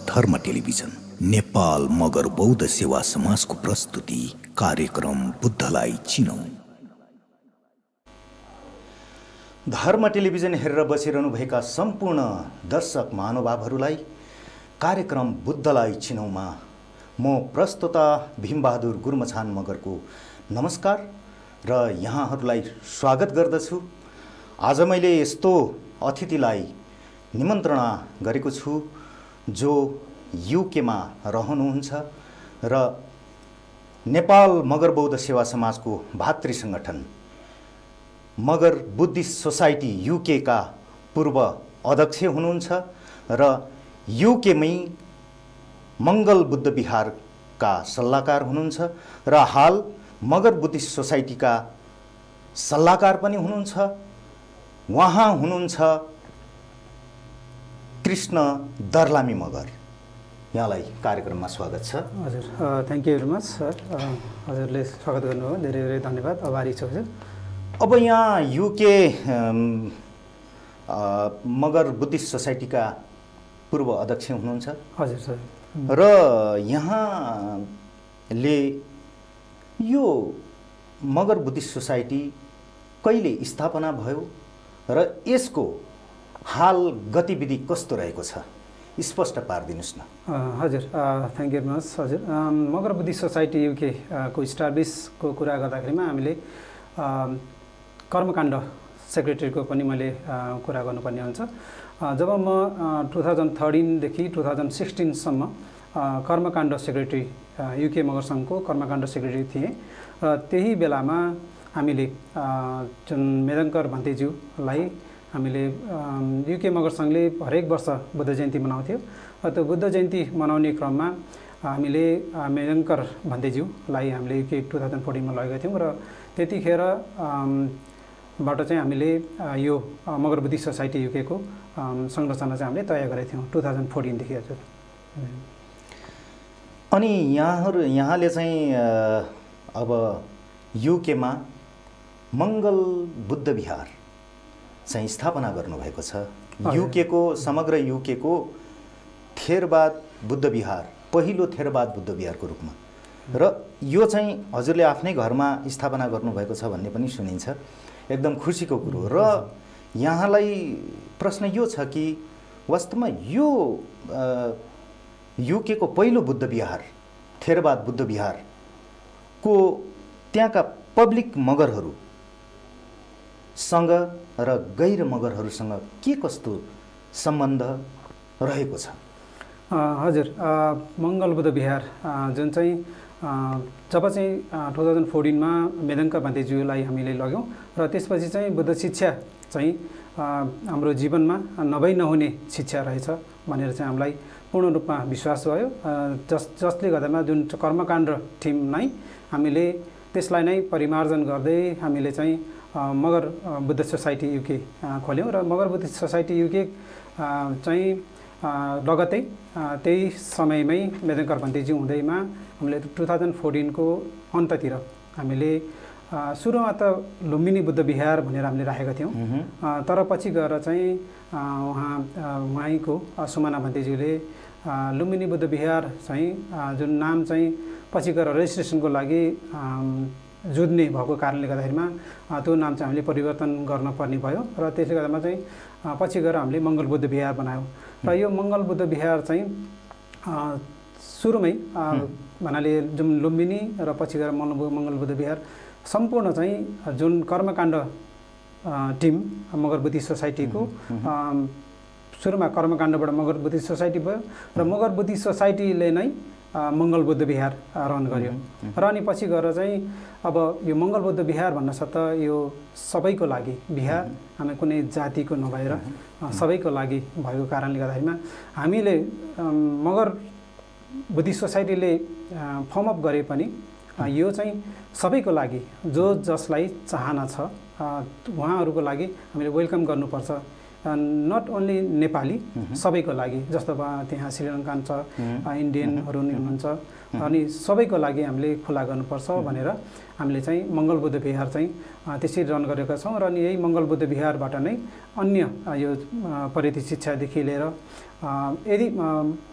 धर्म टेलिभिजन नेपाल मगर बौद्ध सेवा समाजको प्रस्तुति कार्यक्रम बुद्धलाई चिनौं। धर्म टेलिभिजन हेरेर बसिरहनु भएका सम्पूर्ण दर्शक महानुभावहरूलाई कार्यक्रम बुद्धलाई चिनौंमा म प्रस्तुता भीमबहादुर गुरुमछान मगरको नमस्कार र यहाँहरूलाई स्वागत गर्दछु। आज मैले यस्तो अतिथिलाई निमन्त्रणा गरेको छु जो युकेमा रहनुहुन्छ र नेपाल मगर बौद्ध सेवा समाजको भातृ संगठन मगर बुद्धिस्ट सोसाइटी युके का पूर्व अध्यक्ष हुनुहुन्छ र युकेमै मंगल बुद्ध विहार का सल्लाहकार हुनुहुन्छ र हाल मगर बुद्धिस्ट सोसाइटी का सल्लाहकार पनि हुनुहुन्छ। उहाँ हुनुहुन्छ कृष्ण दर्लामी मगर। यहाँलाई कार्यक्रममा स्वागत छ। हजुर, thank you very much sir. हजुरले स्वागत गर्नुभयो, धेरै धेरै धन्यवाद, आभारी छु हजुर। अब यहाँ युके मगर बुद्धिस्ट सोसाइटी का पूर्व अध्यक्ष हुनुहुन्छ। हजुर सर। र यहाँले यो मगर बुद्धिस्ट सोसाइटी कहिले स्थापना भयो र यसको हाल गतिविधि कस्तो रहेको छ, स्पष्ट पारिदिनुस् न। हजुर, थ्यांक यू भेरी मच हजुर। मगर बुद्धिस्ट सोसाइटी युके को स्टाब्लिसको कुरा गर्दाखेरिमा हामीले कर्मकाण्ड सेक्रेटरीको पनि मैले कुरा गर्नुपर्ने हुन्छ। जब म 2013 देखि 2016 सम्म कर्मकाण्ड सेक्रेटरी युके मगर संघको कर्मकाण्ड सेक्रेटरी थिएँ र त्यही बेलामा हामीले जुन मेदङ्कर भन्तेज्यूलाई हामीले युके मगर संघले हरेक वर्ष बुद्ध जयन्ती मनाउँथ्यो र त्यो बुद्ध जयन्ती मनाउने क्रममा हामीले मेदङ्कर भन्तेज्यूलाई हामीले युके 2014 मा लगेका थियौँ र त्यतिखेर बाट चाहिँ हामीले यो मगर बुद्धिस्ट सोसाइटी युके को संरचना चाहिँ हामीले तय गरेका थियौँ 2014 देखि हजुर। अनि यहाँले चाहिँ अब युकेमा मंगल बुद्ध विहार चाहिँ स्थापना गर्नुभएको छ। युके को समग्र युके को थेरवाद बुद्ध विहार, पहिलो थेरवाद बुद्ध विहारको रूपमा र यो चाहिँ हजुरले आफ्नै घरमा स्थापना गर्नुभएको छ भन्ने पनि सुनिन्छ। एकदम खुसीको कुरो। र यहाँलाई प्रश्न यो छ कि वास्तवमा यो युके को पहिलो बुद्ध विहार थेरवाद बुद्ध विहार को त्यहाँका पब्लिक मगरहरू सँग र गैर मगरहरूसँग के कस्तो सम्बन्ध रहेको छ? हजुर, मंगल बुद्ध विहार जुन चाहिँ जब चाहिँ 2014 मा मेदङ्कर भन्तेज्यूलाई हामीले लग्यौँ र त्यसपछि चाहिँ बुद्ध शिक्षा चाहिँ हाम्रो जीवनमा नभई नहुने शिक्षा रहेछ भनेर चाहिँ हामीलाई पूर्ण रूपमा विश्वास भयो। जसले गर्दामा जुन कर्मकाण्ड टिम नै हामीले त्यसलाई नै परिमार्जन गर्दै हामीले चाहिँ मगर बुद्ध सोसाइटी युके खोल्यौँ र मगर बुद्ध सोसाइटी युके चाहिँ लगतै त्यही समयमै मेदङ्कर भन्तेज्यू हुँदैमा हामीले 2014 को अन्ततिर हामीले सुरुमा त लुम्बिनी बुद्ध विहार भनेर हामीले राखेका थियौँ। तर पछि गएर चाहिँ उहाँको सुमना भन्तेज्यूले लुम्बिनी बुद्ध विहार चाहिँ जुन नाम चाहिँ पछि गएर रेजिस्ट्रेसनको लागि जुझ्ने भएको कारणले गर्दाखेरिमा त्यो नाम चाहिँ हामीले परिवर्तन गर्न पर्ने भयो र त्यसले गर्दामा चाहिँ पछि गएर हामीले मंगल बुद्ध विहार बनायौँ र यो मंगल बुद्ध विहार चाहिँ सुरुमै भन्नाले जुन लुम्बिनी र पछि गएर मंगल बुद्ध विहार सम्पूर्ण चाहिँ जुन कर्मकाण्ड टिम मगर बुद्धिस्ट सोसाइटीको सुरुमा कर्मकाण्डबाट मगर बुद्धिस्ट सोसाइटी भयो र मगर बुद्धिस्ट सोसाइटीले नै मङ्गल बुद्ध विहार रन गर्यो र अनि पछि गएर चाहिँ अब यो मङ्गल बुद्ध विहार भन्न त यो सबैको लागि विहार हामी कुनै जातिको नभएर सबैको लागि भएको कारणले गर्दाखेरिमा हामीले मगर बुद्धिस्ट सोसाइटीले फर्म अप गरे पनि यो चाहिँ सबैको लागि जो जसलाई चाहना छ उहाँहरूको लागि हामीले वेलकम गर्नुपर्छ। नट ओन्ली नेपाली सबैको लागि, जस्तो त्यहाँ श्रीलङ्कन छ, इन्डियनहरू नि हुनुहुन्छ, अनि सबैको लागि हामीले खुला गर्नुपर्छ भनेर हामीले चाहिँ मङ्गल बुद्ध विहार चाहिँ त्यसरी रन गरेका छौँ। र अनि यही मङ्गल बुद्ध विहारबाट नै अन्य यो परेती शिक्षादेखि लिएर यदि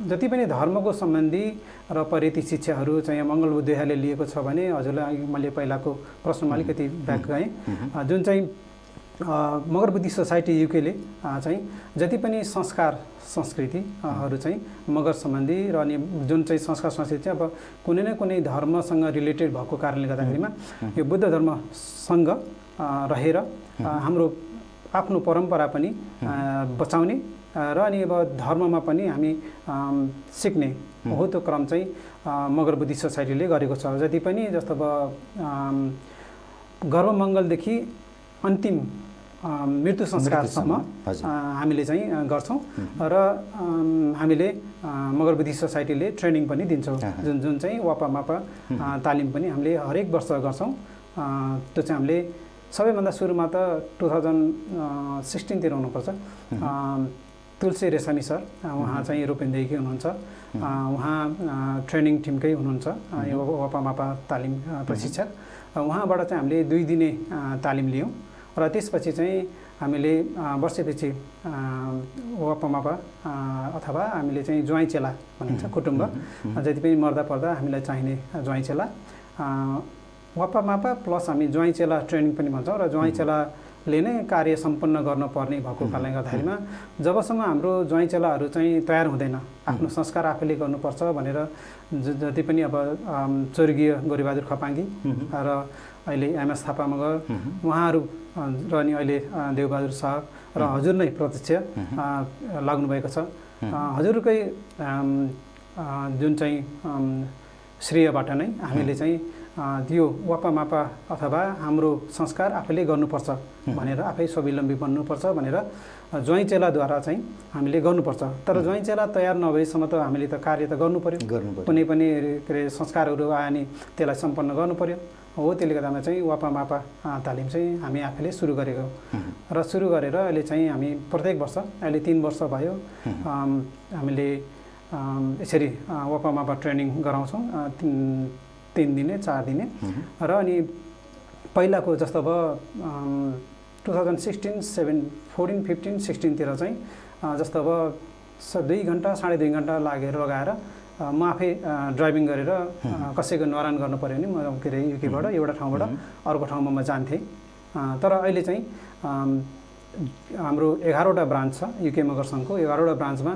जति पनि धर्मको सम्बन्धी र परेती शिक्षाहरू चाहिँ मङ्गल बुद्ध विहारले लिएको छ भने हजुरलाई मैले पहिलाको प्रश्नमा अलिकति ब्याक गएँ, जुन चाहिँ मगर बुद्धिस्ट सोसाइटी युकेले चाहिँ जति पनि संस्कार संस्कृतिहरू चाहिँ मगर सम्बन्धी र अनि जुन चाहिँ संस्कार संस्कृति चाहिँ अब कुनै न कुनै धर्मसँग रिलेटेड भएको कारणले गर्दाखेरिमा यो बुद्ध धर्मसँग रहेर हाम्रो आफ्नो परम्परा पनि बचाउने र अनि अब धर्ममा पनि हामी सिक्ने हो त्यो क्रम चाहिँ मगर बुद्धिस्ट सोसाइटीले गरेको छ। जति पनि जस्तो अब गर्भमङ्गलदेखि अन्तिम मृत्यु संस्कारसम्म हामीले चाहिँ गर्छौँ र हामीले मगर बुद्धिस्ट सोसाइटीले ट्रेनिङ पनि दिन्छौँ, जुन चाहिँ वापा मापा तालिम पनि हामीले हरेक वर्ष गर्छौँ। त्यो चाहिँ हामीले सबैभन्दा सुरुमा त 2016 हुनुपर्छ। तुलसी रेसामी सर उहाँ चाहिँ रूपेन्देहीकै हुनुहुन्छ, उहाँ ट्रेनिङ टिमकै हुनुहुन्छ, यो वापा मापा तालिम प्रशिक्षक। उहाँबाट चाहिँ हामीले 2 दिने तालिम लियौँ र त्यसपछि चाहिँ हामीले वर्षपछि वापामापा अथवा हामीले चाहिँ ज्वाइँ चेला भनिन्छ कुटुम्ब जति पनि मर्दा पर्दा हामीलाई चाहिने ज्वाइँ चेला वापामापा प्लस हामी ज्वाइँ चेला ट्रेनिङ पनि भन्छौँ र ज्वाइँ चेलाले नै कार्य सम्पन्न गर्नुपर्ने भएको कारणले गर्दाखेरिमा जबसम्म हाम्रो ज्वाइँ चेलाहरू चाहिँ तयार हुँदैन आफ्नो संस्कार आफैले गर्नुपर्छ भनेर जति पनि अब स्वर्गीय गोरीबहादुर खपाङ्गी र अहिले एमएस थापा मगर उहाँहरू र अनि अहिले देवबहादुर शाह र हजुर नै प्रत्यक्ष लाग्नुभएको छ। हजुरकै जुन चाहिँ श्रेयबाट नै हामीले चाहिँ यो वापामापा अथवा हाम्रो संस्कार आफैले गर्नुपर्छ भनेर आफै स्वावलम्बी बन्नुपर्छ भनेर ज्वाइँ चेलाद्वारा चाहिँ हामीले गर्नुपर्छ। तर ज्वाइँ चेला तयार नभएसम्म त हामीले त कार्य त गर्नु पर्यो, कुनै पनि के अरे संस्कारहरू आयो भने त्यसलाई सम्पन्न गर्नु पर्यो। हो त्यसले गर्दामा चाहिँ वापामापा तालिम चाहिँ हामी आफैले सुरु गरेको र सुरु गरेर अहिले चाहिँ हामी प्रत्येक वर्ष अहिले 3 वर्ष भयो हामीले यसरी वापामापा ट्रेनिङ गराउँछौँ 3 दिने 4 दिने र अनि पहिलाको जस्तो अब 2016, 14, 15, 16 तिर चाहिँ जस्तो अब 2 घन्टा 2.5 घन्टा लगाएर म आफै ड्राइभिङ गरेर कसैको निवारण गर्नु पर्यो भने म के अरे युकेबाट एउटा ठाउँबाट अर्को ठाउँमा म जान्थेँ। तर अहिले चाहिँ हाम्रो 11वटा ब्रान्च छ युके मगर सङ्घको 11वटा ब्रान्चमा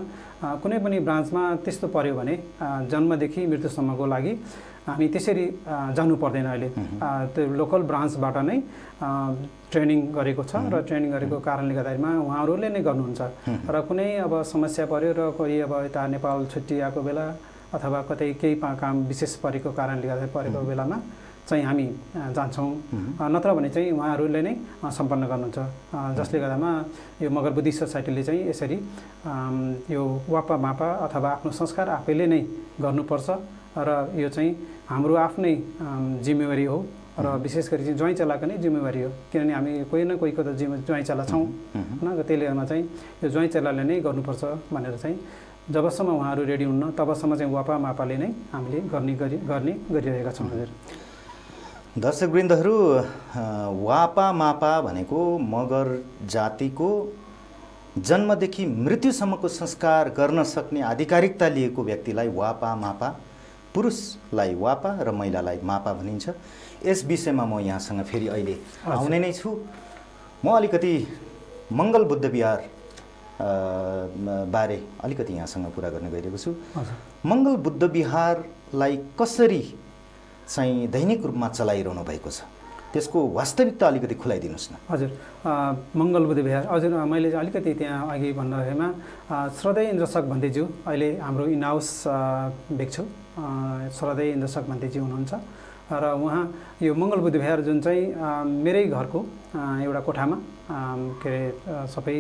कुनै पनि ब्रान्चमा त्यस्तो पर्यो भने जन्मदेखि मृत्युसम्मको लागि हामी त्यसरी जानु पर्दैन। अहिले त्यो लोकल ब्रान्चबाट नै ट्रेनिङ गरेको छ र ट्रेनिङ गरेको कारणले गर्दाखेरिमा उहाँहरूले नै गर्नुहुन्छ र कुनै अब समस्या पर्यो र कोही अब यता नेपाल छुट्टी आएको बेला अथवा कतै केही काम विशेष परेको कारणले गर्दा परेको बेलामा चाहिँ हामी जान्छौँ, नत्र भने चाहिँ उहाँहरूले नै सम्पन्न गर्नुहुन्छ। जसले गर्दामा यो मगर बुद्धिस्ट सोसाइटीले चाहिँ यसरी यो वापामापा अथवा आफ्नो संस्कार आफैले नै गर्नुपर्छ र यो चाहिँ हाम्रो आफ्नै जिम्मेवारी हो र विशेष गरी चाहिँ ज्वाइँ चेलाको नै जिम्मेवारी हो, किनभने हामी कोही न कोहीको त ज्वाइँ चेला छौँ होइन। त्यसले गर्दा चाहिँ यो ज्वाइँ चेलाले नै गर्नुपर्छ भनेर चाहिँ जबसम्म उहाँहरू रेडी हुन्न तबसम्म चाहिँ वापामापाले नै हामीले गर्ने गरिरहेका छौँ। हजुर दर्शकवृन्दहरू, वापामापा भनेको मगर जातिको जन्मदेखि मृत्युसम्मको संस्कार गर्न सक्ने आधिकारिकता लिएको व्यक्तिलाई वापामापा, पुरुषलाई वापा र महिलालाई मापा भनिन्छ। यस विषयमा म यहाँसँग फेरि अहिले आउने नै छु। म अलिकति मङ्गल बुद्ध विहार बारे अलिकति यहाँसँग कुरा गर्न गइरहेको छु। मङ्गल बुद्ध विहारलाई कसरी चाहिँ दैनिक रूपमा चलाइरहनु भएको छ त्यसको वास्तविकता अलिकति खुलाइदिनुहोस् न। हजुर, मङ्गल बुद्ध विहार हजुर मैले अलिकति त्यहाँ अघि भन्दाखेरिमा श्रद्धेय इन्द्रशक भन्दैज्यू अहिले हाम्रो इन हाउस बेग्छु श्रद्धेय इन्द्रशक भन्तेजी हुनुहुन्छ र उहाँ यो मङ्गलबुद्ध विहार जुन चाहिँ मेरै घरको एउटा कोठामा के अरे सबै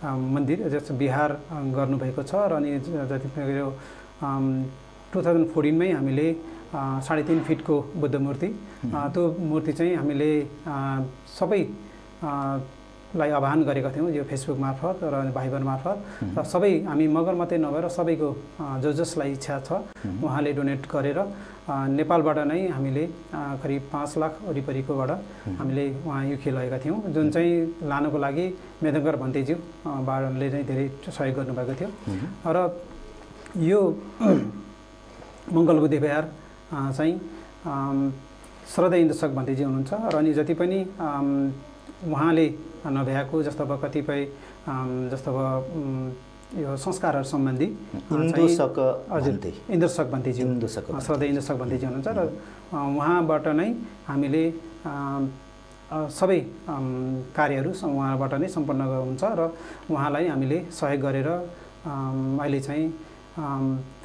मन्दिर जस्तो विहार गर्नुभएको छ र अनि जति यो 2014 मै हामीले 3.5 फिटको बुद्ध मूर्ति त्यो मूर्ति चाहिँ हामीले सबै लाई आह्वान गरेका थियौँ यो फेसबुक मार्फत र भाइबर मार्फत र सबै हामी मगर मात्रै नभएर सबैको जसलाई इच्छा छ उहाँले डोनेट गरेर नेपालबाट नै हामीले करिब 5 लाख वरिपरिकोबाट हामीले उहाँ युके लगेका थियौँ जुन चाहिँ लानको लागि मेदङ्कर भन्तेज्यू बाडले नै धेरै सहयोग गर्नुभएको थियो र यो मङ्गलबुद्ध विहार चाहिँ श्रद्धेय इन्द्रशक भन्तेजी हुनुहुन्छ र अनि जति पनि उहाँले नभ्याएको जस्तो अब कतिपय जस्तो अब यो संस्कारहरू सम्बन्धी इन्द्रशक भन्तेजी श्रद्धेय इन्द्रशक भन्तेजी हुनुहुन्छ र उहाँबाट नै हामीले सबै कार्यहरू उहाँबाट नै सम्पन्न हुन्छ र उहाँलाई हामीले सहयोग गरेर अहिले चाहिँ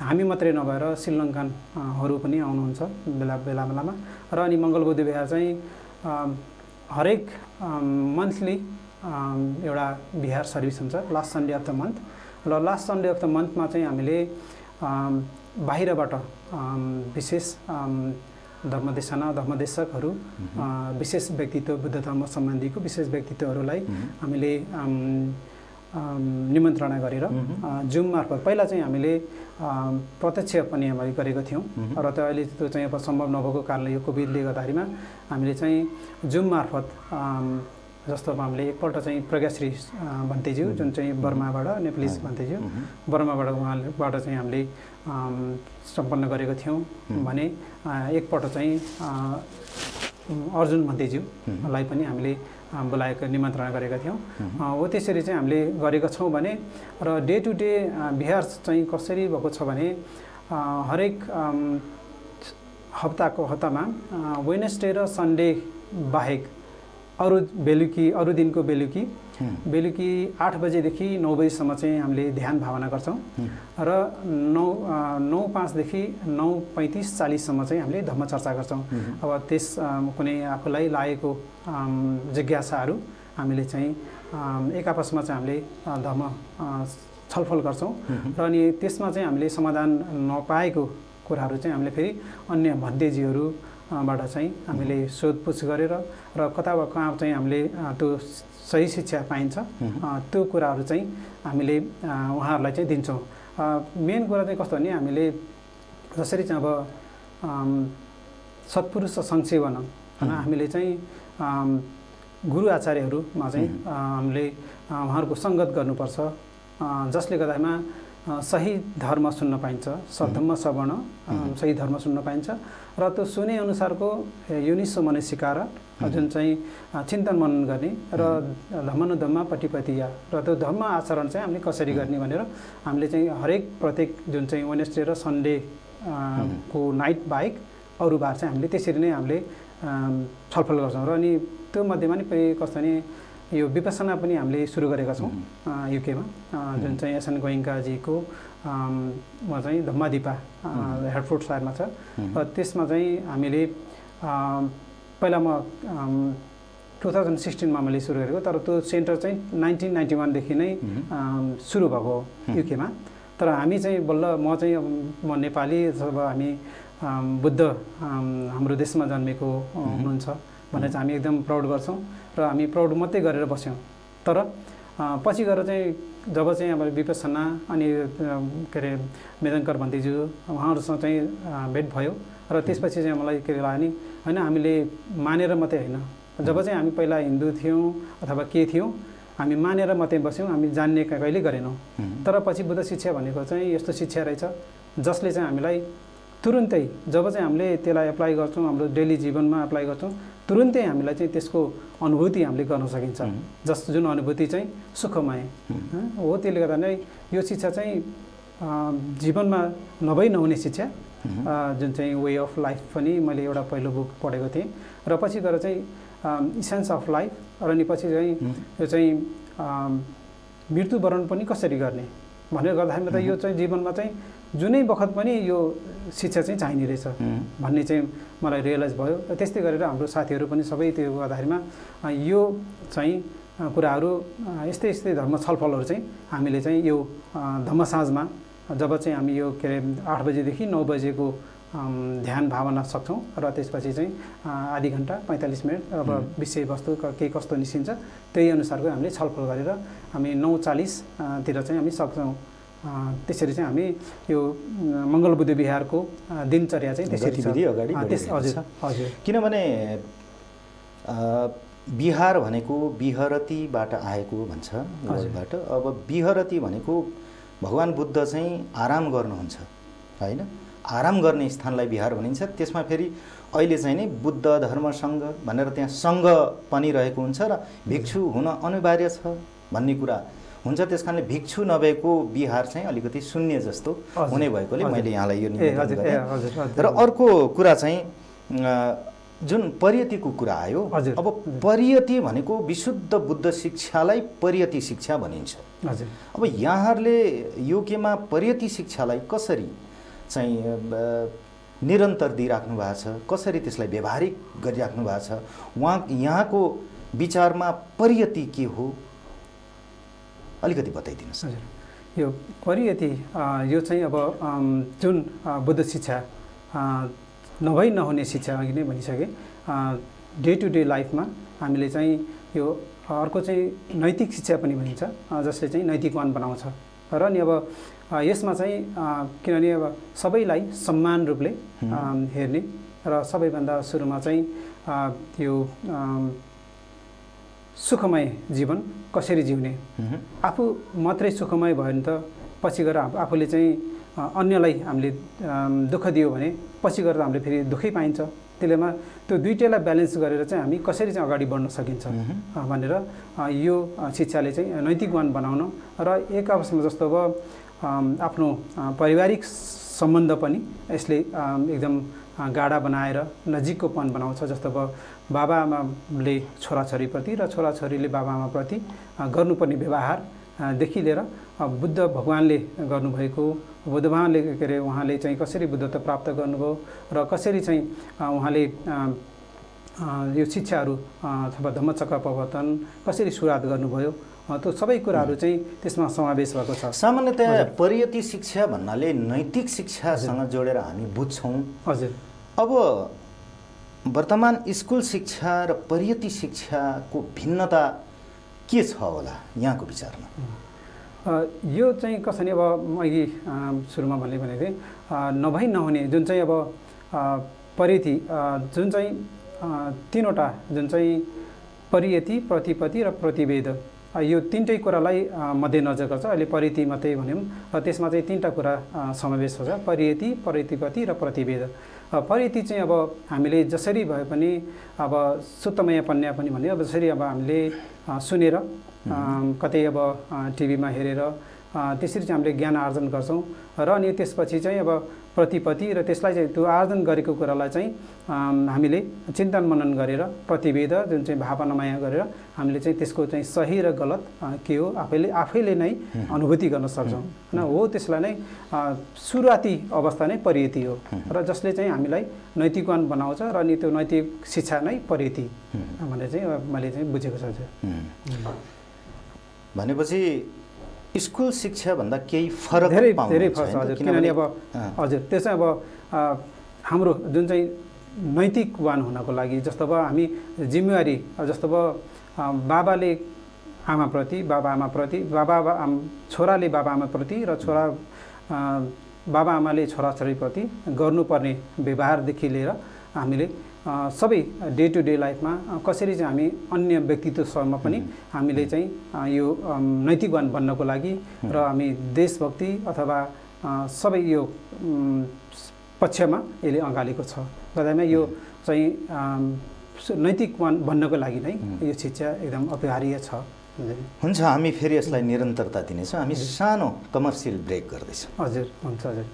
हामी मात्रै नभएर श्रीलङ्कनहरू पनि आउनुहुन्छ बेलामा र अनि मङ्गलबुद्ध विहार चाहिँ हरेक मन्थली एउटा विहार सर्भिस हुन्छ last Sunday of the month र लास्ट सन्डे अफ द मन्थमा चाहिँ हामीले बाहिरबाट विशेष धर्मदेशकहरू विशेष व्यक्तित्व बुद्ध धर्म सम्बन्धीको विशेष व्यक्तित्वहरूलाई हामीले निमन्त्रणा गरेर जुम मार्फत पहिला चाहिँ हामीले प्रत्यक्ष पनि हामीले गरेको थियौँ र त्यो अहिले त्यो चाहिँ अब सम्भव नभएको कारणले यो कोभिडले गर्दाखेरिमा हामीले चाहिँ जुम मार्फत जस्तो हामीले एकपल्ट चाहिँ प्रज्ञाश्री भन्तेज्यू जुन चाहिँ बर्माबाट नेपालिज भन्तेज्यू बर्माबाट उहाँबाट चाहिँ हामीले सम्पन्न गरेको थियौँ भने एकपल्ट चाहिँ अर्जुन भन्तेज्यूलाई पनि हामीले बोलाएको निमन्त्रणा गरेका थियौँ हो त्यसरी चाहिँ हामीले गरेका छौँ भने र डे टु डे विहार चाहिँ कसरी भएको छ भने हरेक हप्तामा वेडनेसडे र सन्डे बाहेक अरू दिनको बेलुकी 8 बजेदेखि 9 बजीसम्म चाहिँ हामीले ध्यान भावना गर्छौँ र 9:05 देखि 9:35 40सम्म चाहिँ हामीले धम्मचर्चा गर्छौँ अब त्यस कुनै आफूलाई लागेको जिज्ञासाहरू हामीले चाहिँ एक आपसमा चाहिँ हामीले धर्म छलफल गर्छौँ र अनि त्यसमा चाहिँ हामीले समाधान नपाएको कुराहरू चाहिँ हामीले फेरि अन्य भन्तेजीहरू बाट चाहिँ हामीले सोधपुछ गरेर र कता वा कहाँ चाहिँ हामीले त्यो सही शिक्षा पाइन्छ त्यो कुराहरू चाहिँ हामीले उहाँहरूलाई चाहिँ दिन्छौँ मेन कुरा चाहिँ कस्तो भने हामीले जसरी चाहिँ अब सत्पुरुष संसेवन होइन हामीले चाहिँ गुरु आचार्यहरूमा चाहिँ हामीले उहाँहरूको सङ्गत गर्नुपर्छ जसले गर्दामा सही धर्म सुन्न पाइन्छ सद्धम्म सवर्ण सही धर्म सुन्न पाइन्छ र त्यो सुने अनुसारको युनिसो मन सिकाएर जुन चाहिँ चिन्तन मनन गर्ने र धम्मनुधम्म पटिपतिया र त्यो धम्म आचरण चाहिँ हामीले कसरी गर्ने भनेर हामीले चाहिँ हरेक प्रत्येक जुन चाहिँ वेडनेसडे र सन्डे को नाइट बाहेक अरू बार चाहिँ हामीले त्यसरी नै हामीले छलफल गर्छौँ र अनि त्यो मध्येमा नि कस्तो भने यो विपसना पनि हामीले सुरु गरेका छौँ युकेमा जुन चाहिँ एसएन गोइङ्काजीको उहाँ चाहिँ धम्मादिपा हेडफोर्ड सायरमा छ र त्यसमा चाहिँ हामीले पहिला म 2016 मा मैले सुरु गरेको तर त्यो सेन्टर चाहिँ 1991 देखि नै सुरु भएको युकेमा तर हामी चाहिँ बल्ल म नेपाली जब हामी बुद्ध हाम्रो देशमा जन्मेको हुनुहुन्छ भनेर चाहिँ हामी एकदम प्राउड गर्छौँ र हामी प्राउड मात्रै गरेर बस्यौँ तर पछि गएर चाहिँ जब चाहिँ अब विपसना अनि के अरे मेदङ्कर भन्तेज्यू उहाँहरूसँग चाहिँ भेट भयो र त्यसपछि चाहिँ मलाई के लाग्यो नि होइन हामीले मानेर मात्रै होइन जब चाहिँ हामी पहिला हिन्दू थियौँ अथवा के थियौँ हामी मानेर मात्रै बस्यौँ हामी जान्ने कहिले गरेनौँ तर पछि बुद्ध शिक्षा भनेको चाहिँ यस्तो शिक्षा रहेछ जसले चाहिँ हामीलाई तुरुन्तै जब चाहिँ हामीले त्यसलाई एप्लाई गर्छौँ हाम्रो डेली जीवनमा एप्लाई गर्छौँ तुरुन्तै हामीलाई चाहिँ त्यसको अनुभूति हामीले गर्न सकिन्छ जुन अनुभूति चाहिँ सुखमय हो त्यसले गर्दा नै यो शिक्षा चाहिँ जीवनमा नहुने शिक्षा जुन चाहिँ वे अफ लाइफ पनि मैले एउटा पहिलो बुक पढेको थिएँ र पछि गएर चाहिँ इसेन्स अफ लाइफ र अनि पछि चाहिँ यो चाहिँ मृत्युवरण पनि कसरी गर्ने भनेर गर्दाखेरि त यो चाहिँ जीवनमा चाहिँ जुनै बखत पनि यो शिक्षा चाहिँ चाहिने रहेछ भन्ने चाहिँ मलाई रियलाइज भयो। त्यस्तै गरेर हाम्रो साथीहरू पनि सबै त्यो गर्दाखेरिमा यो चाहिँ कुराहरू यस्तै धर्म छलफलहरू चाहिँ हामीले चाहिँ यो धम्मसाँझमा जब चाहिँ हामी यो के अरे 8 बजेदेखि 9 बजेको ध्यान भावना सक्छौँ र त्यसपछि चाहिँ आधी घन्टा 45 मिनट अब विषयवस्तु के कस्तो निस्किन्छ त्यही अनुसारको हामीले छलफल गरेर हामी 9:40 तिर चाहिँ हामी सक्छौँ। त्यसरी चाहिँ हामी यो मङ्गल बुद्ध विहारको दिनचर्या चाहिँ त्यसरी गतिविधि अगाडि हजुर हजुर। किनभने विहार भनेको विहरतीबाट आएको भन्छ वर्डबाट। अब विहरती भनेको भगवान बुद्ध चाहिँ आराम गर्नुहुन्छ हैन, आराम गर्ने स्थानलाई विहार भनिन्छ। त्यसमा फेरि अहिले चाहिँ नि बुद्ध धर्म सङ्घ भनेर त्यहाँ सङ्घ पनि रहेको हुन्छ र भिक्षु हुन अनिवार्य छ भन्ने कुरा हुन्छ। त्यसकारणले भिक्षु नभएको विहार चाहिँ अलिकति शून्य जस्तो हुने भएकोले मैले यहाँलाई यो निवेदन गरेँ। र अर्को कुरा चाहिँ जुन परियतिको कुरा आयो, अब परियति भनेको विशुद्ध बुद्ध शिक्षालाई परियति शिक्षा भनिन्छ। अब यहाँहरूले युकेमा परियति शिक्षालाई कसरी चाहिँ निरन्तर दिइराख्नु भएको छ, कसरी त्यसलाई व्यवहारिक गरिराख्नु भएको छ, यहाँको विचारमा परियति के हो अलिकति बताइदिनुहोस्। हजुर, यो परियति यो चाहिँ अब जुन बुद्ध शिक्षा नभई नहुने शिक्षा अघि नै भनिसकेँ। डे टु डे लाइफमा हामीले चाहिँ यो अर्को चाहिँ नैतिक शिक्षा पनि भनिन्छ, जसले चाहिँ नैतिकवान बनाउँछ। र नि अब यसमा चाहिँ किनभने अब सबैलाई समान रूपले हेर्ने र सबैभन्दा सुरुमा चाहिँ यो सुखमय जीवन कसरी जिउने, आफू मात्रै सुखमय भयो भने त पछि गएर आफूले चाहिँ अन्यलाई हामीले दुःख दियो भने पछि गएर हामीले फेरि दुःखै पाइन्छ। त्यसलेमा त्यो दुईटैलाई ब्यालेन्स गरेर चाहिँ हामी कसरी चाहिँ अगाडि बढ्न सकिन्छ भनेर यो शिक्षाले चाहिँ नैतिकवान बनाउन र एक आपसमा जस्तो अब आफ्नो पारिवारिक सम्बन्ध पनि यसले एकदम गाढा बनाएर नजिककोपन बनाउँछ। जस्तो अब बाबाआमाले छोराछोरीप्रति र छोराछोरीले बाबाआमाप्रति गर्नुपर्ने व्यवहारदेखि लिएर बुद्ध भगवानले गर्नुभएको, बुद्ध भगवानले के अरे उहाँले चाहिँ कसरी बुद्धत्व प्राप्त गर्नुभयो र कसरी चाहिँ उहाँले यो शिक्षाहरू अथवा धम्मचक्र प्रवर्तन कसरी सुरुवात गर्नुभयो, त्यो सबै कुराहरू चाहिँ त्यसमा समावेश भएको छ। सामान्यतया परियति शिक्षा भन्नाले नैतिक शिक्षासँग जोडेर हामी बुझ्छौँ। हजुर, अब वर्तमान स्कुल शिक्षा र परियति शिक्षाको भिन्नता के छ होला यहाँको विचारमा? यो चाहिँ कसरी अब मैले सुरुमा भनेको थिएँ नभई नहुने जुन चाहिँ अब परियति जुन चाहिँ तीनवटा जुन चाहिँ परियति, प्रतिपत्ति र प्रतिवेद, यो तीनटै कुरालाई मध्यनजर गर्छ। अहिले परियति मात्रै भन्यौँ र त्यसमा चाहिँ तीनटा कुरा समावेश हुन्छ, परियति, प्रतिपत्ति र प्रतिवेद। परियति चाहिँ अब हामीले जसरी भए पनि अब सुत्तमय पन्या पनि भन्यो, अब जसरी अब हामीले सुनेर कतै अब टिभीमा हेरेर त्यसरी चाहिँ हामीले ज्ञान आर्जन गर्छौँ र अनि त्यसपछि चाहिँ अब प्रतिपत्ति र त्यसलाई चाहिँ त्यो आर्जन गरेको कुरालाई चाहिँ हामीले चिन्तन मनन गरेर प्रतिवेद जुन चाहिँ भावनामय गरेर हामीले चाहिँ त्यसको चाहिँ सही र गलत के हो आफैले नै अनुभूति गर्न सक्छौँ हैन। हो त्यसलाई नै सुरुवाती अवस्था नै परियति हो र जसले चाहिँ हामीलाई नैतिकवान बनाउँछ र अनि त्यो नैतिक शिक्षा नै परियति भनेर चाहिँ मैले चाहिँ बुझेको छ। भनेपछि स्कुल शिक्षा भन्दा केही फरक धेरै फरक छ हजुर। किनभने अब हजुर त्यो चाहिँ अब हाम्रो जुन चाहिँ नैतिकवान हुनको लागि जस्तो अब हामी जिम्मेवारी जस्तो अब बाबाले आमाप्रति, छोराले बाबाआमाप्रति र बाबाआमाले छोराछोरीप्रति गर्नुपर्ने व्यवहारदेखि लिएर हामीले सबै डे टु डे लाइफमा कसरी चाहिँ हामी अन्य व्यक्तित्वसँग पनि हामीले चाहिँ यो नैतिकवान बन्नको लागि र हामी देशभक्ति अथवा सबै यो पक्षमा यसले अँगालेको छ। गर्दामा यो चाहिँ नैतिकवान बन्नको लागि नै यो शिक्षा एकदम अपरिहार्य छ। हुन्छ, हामी फेरि यसलाई निरन्तरता दिनेछौँ। हामी सानो कमर्सियल ब्रेक गर्दैछौँ। हजुर, हुन्छ हजुर।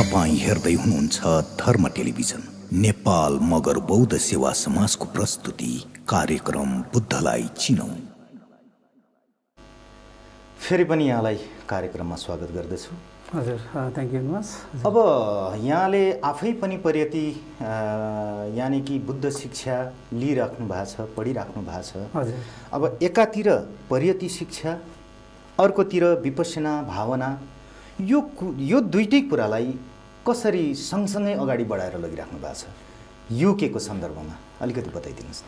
तपाईं हेर्दै हुनुहुन्छ धर्म टेलिभिजन नेपाल मगर बौद्ध सेवा समाजको प्रस्तुति कार्यक्रम बुद्धलाई चिनौं। फेरि पनि यहाँलाई कार्यक्रममा स्वागत गर्दछु। हजुर, थ्याङ्क यू मच। अब यहाँले आफै पनि परियति यानि कि बुद्ध शिक्षा लिइराख्नु भएको छ, पढिराख्नु भएको छ। हजुर। अब एकातिर परियति शिक्षा, अर्कोतिर विपश्यना भावना, यो दुईटै कुरालाई कसरी सँगसँगै अगाडि बढाएर लगिराख्नु भएको छ युके को सन्दर्भमा अलिकति बताइदिनुहोस् न।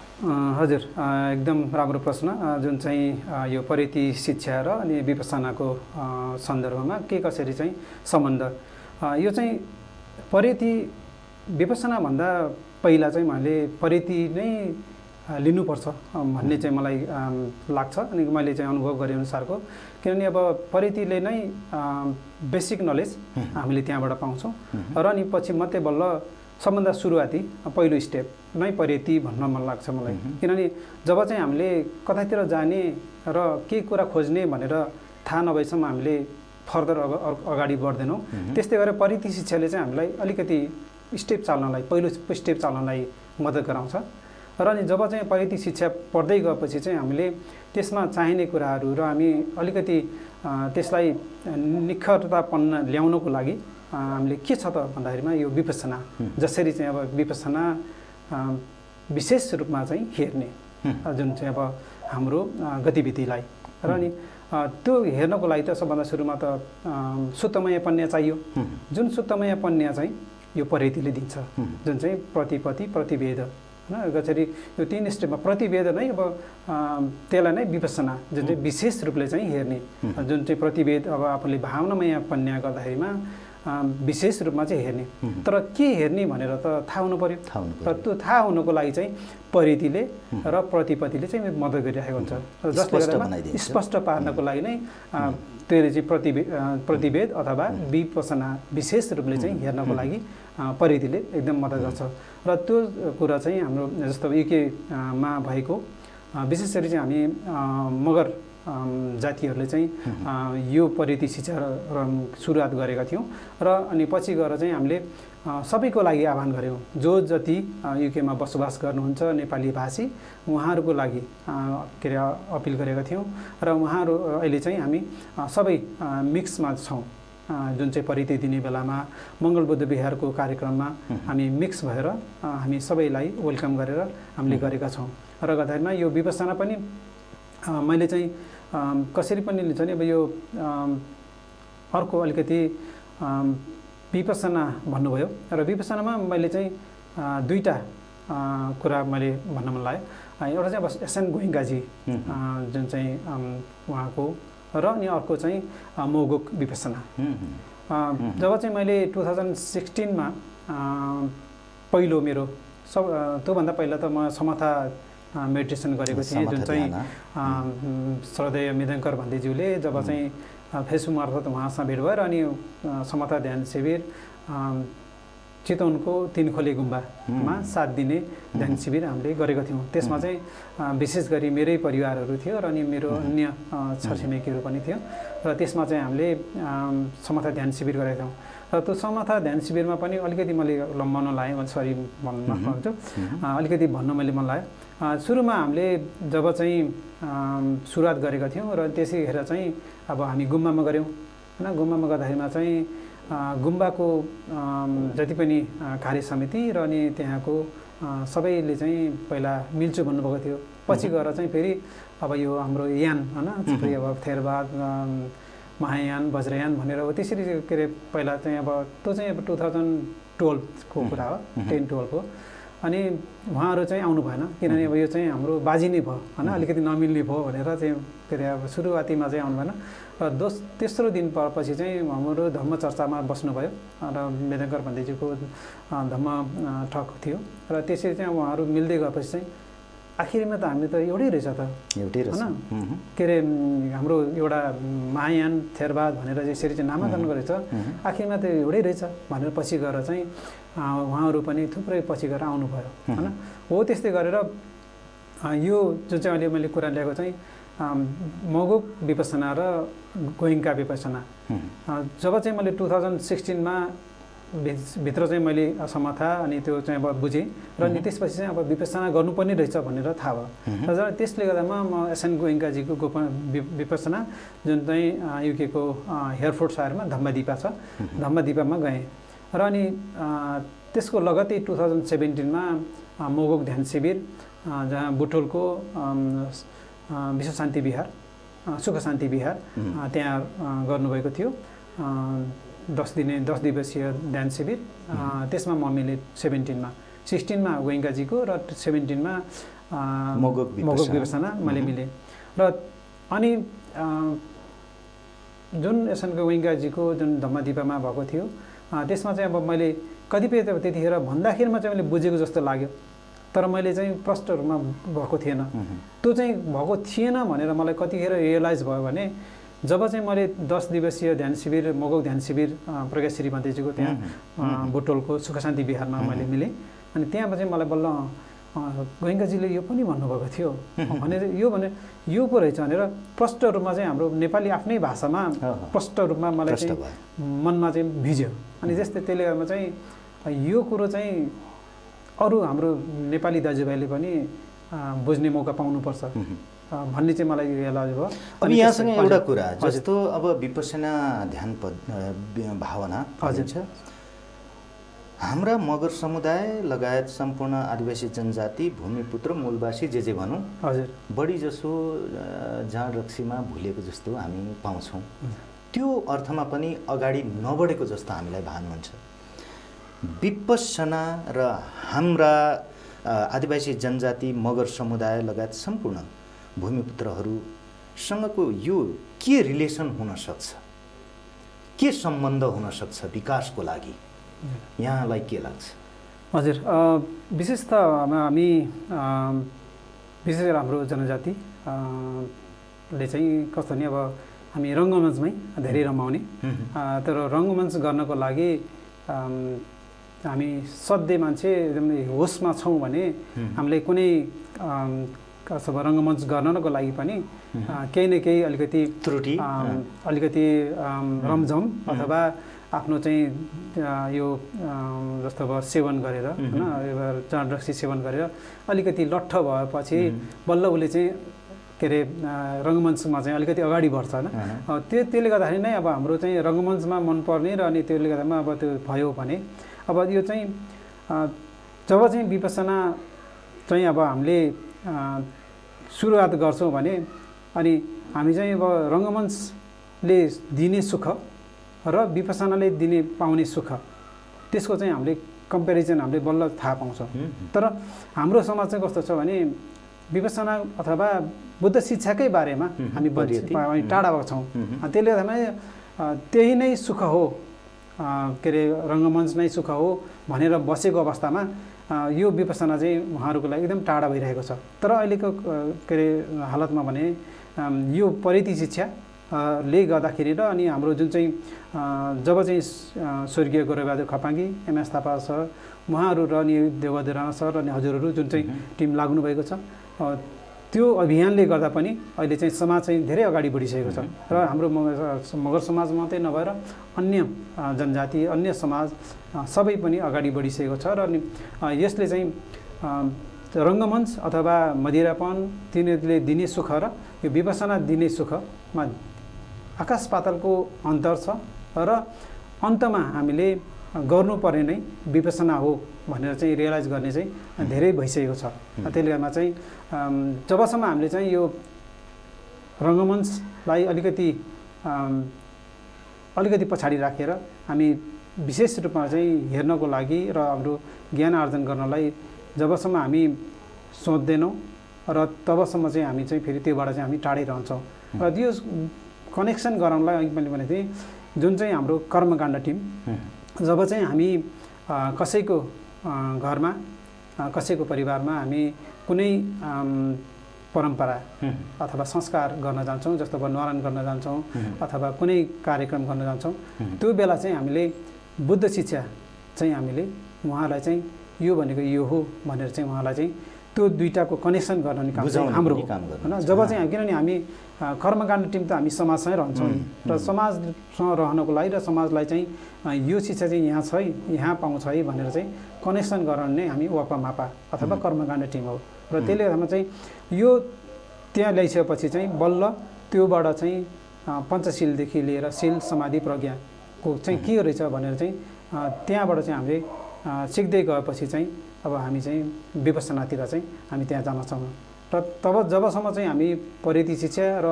हजुर, एकदम राम्रो प्रश्न। जुन चाहिँ यो परियति शिक्षा र अनि विपश्यनाको सन्दर्भमा के कसरी चाहिँ सम्बन्ध, यो चाहिँ परियति विपश्यनाभन्दा पहिला चाहिँ मैले परियति नै लिनुपर्छ भन्ने चाहिँ मलाई लाग्छ अनि मैले चाहिँ अनुभव गरे अनुसारको। किनभने अब परियतिले नै बेसिक नलेज हामीले त्यहाँबाट पाउँछौँ र अनि पछि मात्रै बल्ल सबभन्दा सुरुवाती पहिलो स्टेप नै परियति भन्न मन लाग्छ मलाई। किनभने जब चाहिँ हामीले कतैतिर जाने र के कुरा खोज्ने भनेर थाहा नभएसम्म हामीले फर्दर अगाडि बढ्दैनौँ। त्यस्तै गरेर परियति शिक्षाले चाहिँ हामीलाई अलिकति स्टेप चाल्नलाई, पहिलो स्टेप चाल्नलाई मद्दत गराउँछ। र अनि जब चाहिँ परियति शिक्षा पढ्दै गएपछि चाहिँ हामीले त्यसमा चाहिने कुराहरू र हामी अलिकति त्यसलाई निखरतापन्न ल्याउनको लागि हामीले के छ त भन्दाखेरिमा यो विपश्यना, जसरी चाहिँ अब विपश्यना विशेष रूपमा चाहिँ हेर्ने जुन चाहिँ अब हाम्रो गतिविधिलाई र अनि त्यो हेर्नको लागि त सबभन्दा सुरुमा त सुत्तमय पन्या चाहियो। जुन सुत्तमय पन्या चाहिँ यो परियतिले दिन्छ, जुन चाहिँ प्रतिपत्ति प्रतिवेद होइन। जसरी यो 3 स्टेपमा प्रतिवेद नै अब त्यसलाई नै विपश्यना जुन चाहिँ विशेष रूपले चाहिँ हेर्ने, जुन चाहिँ प्रतिवेद अब आफूले भावनामय पन्या गर्दाखेरिमा विशेष रूपमा चाहिँ हेर्ने। तर के हेर्ने भनेर त थाहा हुनु पर्यो। र त्यो थाहा हुनुको लागि चाहिँ परियतिले र प्रतिपत्तिले चाहिँ मद्दत गरिरहेको हुन्छ। र जसले गर्दा स्पष्ट पार्नको लागि नै त्यसले चाहिँ प्रतिवेद अथवा विपश्यना विशेष रूपले चाहिँ हेर्नको लागि परियतिले एकदम मद्दत गर्छ। र त्यो कुरा चाहिँ हाम्रो जस्तो युकेमा भएको विशेष गरी चाहिँ हामी मगर जातिहरूले चाहिँ यो परियति शिक्षा सुरुवात गरेका थियौँ। र अनि पछि गएर चाहिँ हामीले सबैको लागि आह्वान गऱ्यौँ, जो जति युकेमा बसोबास गर्नुहुन्छ नेपाली भाषी उहाँहरूको लागि के अरे अपिल गरेका थियौँ। र उहाँहरू अहिले चाहिँ हामी सबै मिक्समा छौँ। जुन चाहिँ परियति दिने बेलामा मङ्गल बुद्ध विहारको कार्यक्रममा हामी मिक्स भएर हामी सबैलाई वेलकम गरेर हामीले गरेका छौँ। र गर्दाखेरिमा यो विपश्यना पनि मैले चाहिँ कसरी पनि लिन्छ नि, अब यो अर्को अलिकति विपश्यना भन्नुभयो र विपश्यनामा मैले चाहिँ दुईवटा कुरा मैले भन्न मन लाग्यो। एउटा चाहिँ अब एसएन गोइङ्काजी जुन चाहिँ उहाँको, र अनि अर्को चाहिँ मोगोक विपश्यना। जब चाहिँ मैले 2016मा पहिलो मेरो त्योभन्दा पहिला त म समथा मेडिटेसन गरेको थिएँ, जुन चाहिँ श्रद्धेय मिदङ्कर भन्देज्यूले जब चाहिँ फेसबुक मार्फत उहाँसँग भेट भएर अनि समथा ध्यान शिविर चितवनको 3 खोले गुम्बामा 7 दिने ध्यान शिविर हामीले गरेका थियौँ। त्यसमा चाहिँ विशेष गरी मेरै परिवारहरू थियो र अनि मेरो अन्य छरछिमेकीहरू पनि थियो। र त्यसमा चाहिँ हामीले समथा ध्यान शिविर गरेका थियौँ। र त्यो समथा ध्यान शिविरमा पनि अलिकति मैले मन लाग्यो, सरी भन्न सक्छु, अलिकति भन्न मैले मन लाग्यो। सुरुमा हामीले जब चाहिँ सुरुवात गरेका थियौँ र त्यसैखेर चाहिँ अब हामी गुम्बामा गऱ्यौँ होइन। गुम्बामा गर्दाखेरिमा चाहिँ गुम्बाको जति पनि कार्य समिति र अनि त्यहाँको सबैले चाहिँ पहिला मिल्छु भन्नुभएको थियो। पछि गएर चाहिँ फेरि अब यो हाम्रो यान होइन, थुप्रै अब थेरवाद, महायान, वज्रयान भनेर अब त्यसरी के अरे पहिला चाहिँ अब त्यो चाहिँ अब 2012को कुरा हो, 10-12 हो। अनि उहाँहरू चाहिँ आउनु भएन, किनभने अब यो चाहिँ हाम्रो बाजी नै भयो होइन, अलिकति नमिल्ने भयो भनेर चाहिँ के अरे अब सुरुवातीमा चाहिँ आउनु भएन। र तेस्रो दिन पछि चाहिँ हाम्रो धम्म चर्चामा बस्नुभयो र मेदङ्कर भन्देज्यूको धम्म ठक थियो। र त्यसरी चाहिँ उहाँहरू मिल्दै गएपछि चाहिँ आखिरमा त हामी त एउटै रहेछ त, एउटै रहेछ होइन। के अरे हाम्रो एउटा महायान थेरवाद भनेर यसरी चाहिँ नामाकरण गरेछ, आखिरमा त एउटै रहेछ भनेर पछि गएर चाहिँ उहाँहरू पनि थुप्रै पछि गएर आउनुभयो होइन। हो त्यस्तै गरेर यो जुन चाहिँ अहिले मैले कुरा ल्याएको चाहिँ मगोक विपश्यना र गोइङ्का विपश्यना, जब चाहिँ मैले 2016मा भित्र चाहिँ मैले समथा अनि त्यो चाहिँ अब बुझेँ र अनि त्यसपछि चाहिँ अब विपස්සना गर्नुपर्ने रहेछ भनेर थाहा भयो र त्यसले गर्दामा म एसएन गोइङ्काजीको विपස්සना जुन चाहिँ युकेको हेयरफोर्ड सहरमा धम्मदीपा छ धम्मदीपामा गएँ र अनि त्यसको लगत्तै 2017मा मोगोक ध्यान शिविर जहाँ बुटोलको विश्व शान्ति विहार सुख शान्ति विहार त्यहाँ गर्नुभएको थियो 10 दिवसीय ध्यान शिविर त्यसमा मम्मीले 17मा 16मा गोइङ्काजीको र 17मा मोगोक विपස්සना मैले मिलेँ र अनि जुन एसएन गोइङ्काजीको जुन धम्मदीपामा भएको थियो त्यसमा चाहिँ अब मैले कतिपय त्यतिखेर भन्दाखेरिमा चाहिँ मैले बुझेको जस्तो लाग्यो तर मैले चाहिँ प्रष्ट रूपमा भएको थिएन त्यो चाहिँ भएको थिएन भनेर मलाई कतिखेर रियलाइज भयो भने जब चाहिँ मैले 10 दिवसीय ध्यान शिविर मोगोक ध्यान शिविर प्रकाश श्रीमन्तेजीको त्यहाँ बुटोलको सुख शान्ति विहारमा मैले मिलेँ अनि त्यहाँ चाहिँ मलाई बल्ल गोइङ्काजीले यो पनि भन्नुभएको थियो भनेर यो पो रहेछ भनेर प्रष्ट रूपमा चाहिँ हाम्रो नेपाली आफ्नै भाषामा प्रष्ट रूपमा मलाई चाहिँ मनमा चाहिँ भिज्यो अनि त्यस्तै त्यसले गर्दा चाहिँ यो कुरो चाहिँ अरू हाम्रो नेपाली दाजुभाइले पनि बुझ्ने मौका पाउनुपर्छ भन्ने चाहिँ मलाई रियलाइज भयो। अब यहाँसँग एउटा कुरा जस्तो अब विपස්සना ध्यान भावना भनिन्छ हाम्रा मगर समुदाय लगायत सम्पूर्ण आदिवासी जनजाति भूमिपुत्र मूलवासी जे भनौँ हजुर बढी जसो जाँड रक्सीमा भुलेको जस्तो हामी पाउँछौँ त्यो अर्थमा पनि अगाडि नबढेको जस्तो हामीलाई भान हुन्छ। विपස්සना र हाम्रा आदिवासी जनजाति मगर समुदाय लगायत सम्पूर्ण भूमिपुत्रहरूसँगको यो के रिलेसन हुन सक्छ के सम्बन्ध हुन सक्छ विकासको लागि यहाँलाई के लाग्छ? हजुर विशेष त हामी विशेष गरी हाम्रो जनजाति ले चाहिँ कस्तो नि अब हामी रङ्गमञ्चमै धेरै रमाउने तर रङ्गमञ्च गर्नको लागि हामी सधैँ मान्छे एकदमै होसमा छौँ भने हामीले कुनै रङ्गमञ्च गर्नको लागि पनि केही न केही अलिकति त्रुटि अलिकति रमझम अथवा आफ्नो चाहिँ यो जस्तो अब सेवन गरेर होइन जाँड रक्सी सेवन गरेर अलिकति लट्ठ भएपछि बल्ल उसले चाहिँ के अरे रङ्गमञ्चमा चाहिँ अलिकति अगाडि बढ्छ होइन त्यसले गर्दाखेरि नै अब हाम्रो चाहिँ रङ्गमञ्चमा मनपर्ने र अनि त्यसले गर्दामा अब त्यो भयो भने अब यो चाहिँ जब चाहिँ विपස්සना चाहिँ अब हामीले सुरुवात गर्छौँ भने अनि हामी चाहिँ अब रङ्गमञ्चले दिने सुख र विपස්සनाले दिने पाउने सुख त्यसको चाहिँ हामीले कम्पेरिजन हामीले बल्ल थाहा पाउँछौँ। तर हाम्रो समाज चाहिँ कस्तो छ भने विपස්සना अथवा बुद्ध शिक्षाकै बारेमा हामी टाढा भएको छौँ त्यसले गर्दा त्यही नै सुख हो के अरे रङ्गमञ्च नै सुख हो भनेर बसेको अवस्थामा यो विपස්සना चाहिँ उहाँहरूको लागि एकदम टाढा भइरहेको छ। तर अहिलेको के अरे हालतमा भने यो परिधि शिक्षा ले गर्दाखेरि र अनि हाम्रो जुन चाहिँ जब चाहिँ स्वर्गीय गोरेबहादुर खपाङ्गी एमएस थापा सर उहाँहरू र अनि देवबहादुर राणा सर अनि हजुरहरू जुन चाहिँ टिम लाग्नु भएको छ त्यो अभियानले गर्दा पनि अहिले चाहिँ समाज चाहिँ धेरै अगाडि बढिसकेको छ र हाम्रो मगर समाज मात्रै नभएर अन्य जनजाति अन्य समाज सबै पनि अगाडि बढिसकेको छ र अनि यसले चाहिँ रङ्गमञ्च अथवा मदिरापन तिनीहरूले दिने सुख र यो विपස්සना दिने सुखमा आकाश पातालको अन्तर छ र अन्तमा हामीले गर्नुपर्ने नै विपස්සना हो भनेर चाहिँ रियलाइज गर्ने चाहिँ धेरै भइसकेको छ। त्यसले गर्दा चाहिँ जबसम्म हामीले चाहिँ यो रङ्गमञ्चलाई अलिकति पछाडि राखेर हामी विशेष रूपमा चाहिँ हेर्नको लागि र हाम्रो ज्ञान आर्जन गर्नलाई जबसम्म हामी सोच्दैनौँ र तबसम्म चाहिँ हामी चाहिँ फेरि त्योबाट चाहिँ हामी टाढै रहन्छौँ र त्यो कनेक्सन गराउनलाई अघि मैले भनेको थिएँ जुन चाहिँ हाम्रो कर्मकाण्ड टिम जब चाहिँ हामी कसैको घरमा कसैको परिवारमा हामी कुनै परम्परा अथवा संस्कार गर्न जान्छौँ जस्तो अब न्वारान गर्न जान्छौँ अथवा कुनै कार्यक्रम गर्न जान्छौँ त्यो बेला चाहिँ हामीले बुद्ध शिक्षा चाहिँ हामीले उहाँलाई चाहिँ यो भनेको यो हो भनेर चाहिँ उहाँलाई चाहिँ त्यो दुईटाको कनेक्सन गर्ने काम चाहिँ हाम्रो होइन। जब चाहिँ किनभने हामी कर्मकाण्ड टिम त हामी समाजसँगै रहन्छौँ नि, र समाजसँग रहनको लागि र समाजलाई चाहिँ यो शिक्षा चाहिँ यहाँ छ है, यहाँ पाउँछ है भनेर चाहिँ कनेक्सन गराउने हामी वापा मापा अथवा कर्मकाण्ड टिम हो। र त्यसले गर्दामा चाहिँ यो त्यहाँ ल्याइसकेपछि चाहिँ बल्ल त्योबाट चाहिँ पञ्चशीलदेखि लिएर शील समाधि प्रज्ञाको चाहिँ के रहेछ भनेर चाहिँ त्यहाँबाट चाहिँ हामीले सिक्दै गएपछि चाहिँ अब हामी चाहिँ विपස්සनातिर चाहिँ हामी त्यहाँ जान सक्छौँ। र तब जबसम्म चाहिँ हामी परिधि शिक्षा र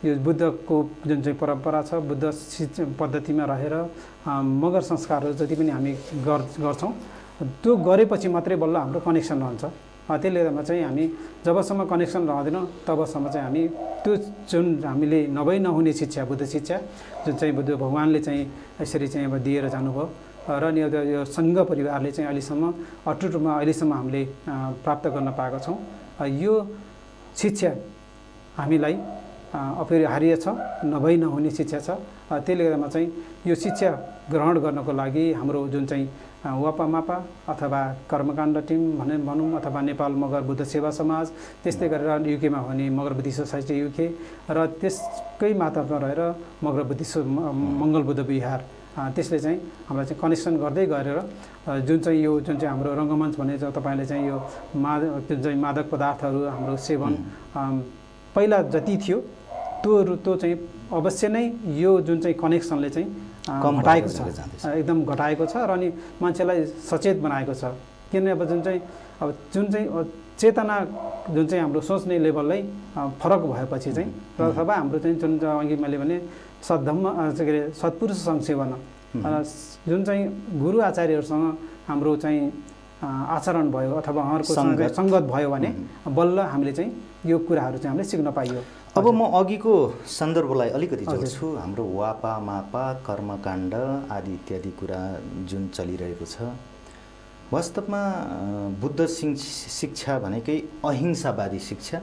यो बुद्धको जुन चाहिँ परम्परा छ, बुद्ध शिक्षा पद्धतिमा रहेर मगर संस्कारहरू जति पनि हामी गर्छौँ, त्यो गरेपछि मात्रै बल्ल हाम्रो कनेक्सन रहन्छ। त्यसले गर्दामा चाहिँ हामी जबसम्म कनेक्सन रहँदैन तबसम्म चाहिँ हामी त्यो जुन हामीले नभई नहुने शिक्षा, बुद्ध शिक्षा जुन चाहिँ बुद्ध भगवान्ले चाहिँ यसरी चाहिँ अब दिएर जानुभयो र नि यो सङ्घ परिवारले चाहिँ अहिलेसम्म अटुट रूपमा अहिलेसम्म हामीले प्राप्त गर्न पाएका छौँ। यो शिक्षा हामीलाई अपरिहार्य छ, नभई नहुने शिक्षा छ। त्यसले गर्दामा चाहिँ यो शिक्षा ग्रहण गर्नको लागि हाम्रो जुन चाहिँ वापा मापा अथवा कर्मकाण्ड टिम भनौँ अथवा नेपाल मगर बुद्ध सेवा समाज, त्यस्तै गरेर युकेमा हुने मगर बुद्धिस्ट सोसाइटी युके र त्यसकै मातहतमा रहेर मगर बुद्धिस्ट मङ्गल बुद्ध विहार, त्यसले चाहिँ हामीलाई चाहिँ कनेक्सन गर्दै गरेर जुन चाहिँ हाम्रो रङ्गमञ्च भने तपाईँले चाहिँ यो जुन चाहिँ मादक पदार्थहरू हाम्रो सेवन पहिला जति थियो त्यो चाहिँ अवश्य नै यो जुन चाहिँ कनेक्सनले चाहिँ घटाएको छ, एकदम घटाएको छ र अनि मान्छेलाई सचेत बनाएको छ। किनभने अब जुन चाहिँ चेतना जुन चाहिँ हाम्रो सोच्ने लेभललाई फरक भएपछि चाहिँ र अथवा हाम्रो चाहिँ जुन अघि मैले भने सद्धम्म के अरे सत्पुरुष संसेवन जुन चाहिँ गुरु आचार्यहरूसँग हाम्रो चाहिँ आचरण भयो अथवा उहाँहरूको सङ्गत भयो भने बल्ल हामीले चाहिँ यो कुराहरू चाहिँ हामीले सिक्न पाइयो। अब म अघिको सन्दर्भलाई अलिकति जोड्छु। हाम्रो वापा मापा कर्मकाण्ड आदि इत्यादि कुरा जुन चलिरहेको छ, वास्तवमा बुद्ध शिक्षा भनेकै अहिंसावादी शिक्षा।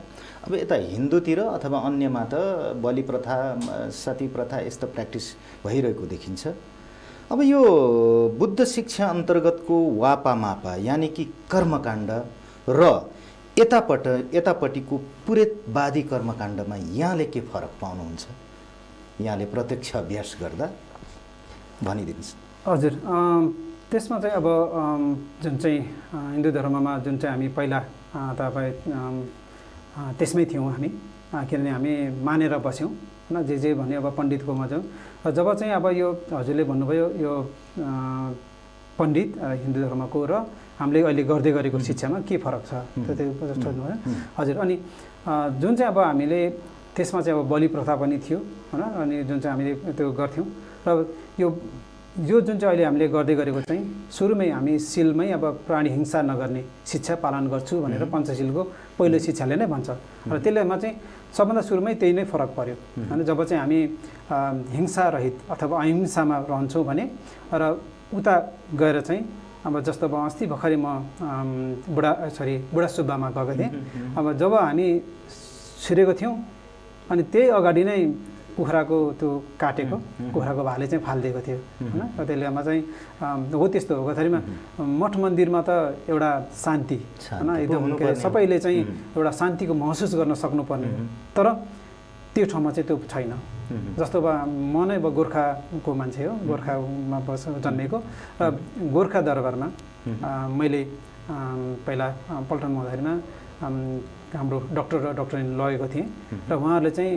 अब यता हिन्दूतिर अथवा अन्यमा त बलि प्रथा, सती प्रथा यस्तो प्र्याक्टिस भइरहेको देखिन्छ। अब यो बुद्ध शिक्षा अन्तर्गतको वापा मापा यानि कि कर्मकाण्ड र यतापट्टिको पुरेतवादी कर्मकाण्डमा यहाँले के फरक पाउनुहुन्छ? यहाँले प्रत्यक्ष अभ्यास गर्दा भनिदिनुहोस्। हजुर, त्यसमा चाहिँ अब जुन चाहिँ हिन्दू धर्ममा जुन चाहिँ हामी पहिला तपाईँ त्यसमै थियौँ हामी, किनभने हामी मानेर बस्यौँ होइन, जे भने अब पण्डितकोमा जाउँ। जब चाहिँ अब यो हजुरले भन्नुभयो यो पण्डित हिन्दू धर्मको र हामीले अहिले गर्दै गरेको शिक्षामा के फरक छ हजुर। अनि जुन चाहिँ अब हामीले त्यसमा चाहिँ अब बलि प्रथा पनि थियो होइन, अनि जुन चाहिँ हामीले त्यो गर्थ्यौँ र यो जुन चाहिँ अहिले हामीले गर्दै गरेको चाहिँ सुरुमै हामी सिलमै अब प्राणी हिंसा नगर्ने शिक्षा पालन गर्छु भनेर पञ्चशीलको पहिलो शिक्षाले नै भन्छ। र त्यसलेमा चाहिँ सबभन्दा सुरुमै त्यही नै फरक पर्यो होइन। जब चाहिँ हामी हिंसा रहित अथवा अहिंसामा रहन्छौँ भने र उता गएर चाहिँ अब जस्तो अब अस्ति भर्खरै म बुढा सुब्बामा गएको थिएँ। अब जब हामी छिरेको थियौँ अनि त्यही अगाडि नै कुखुराको त्यो काटेको कुखुराको भाले चाहिँ फालिदिएको थियो होइन। र त्यसलेमा चाहिँ हो त्यस्तो हुँदाखेरिमा मठ मन्दिरमा त एउटा शान्ति होइन, एकदम सबैले चाहिँ एउटा शान्तिको महसुस गर्न सक्नुपर्ने, तर त्यो ठाउँमा चाहिँ त्यो छैन। जस्तो अब म नै अब गोर्खाको मान्छे हो, गोर्खामा जन्मेको र गोर्खा दरबारमा मैले पहिला पल्टनमा हुँदाखेरिमा हाम्रो डक्टर र डक्टरनी लगेको थिएँ र उहाँहरूले चाहिँ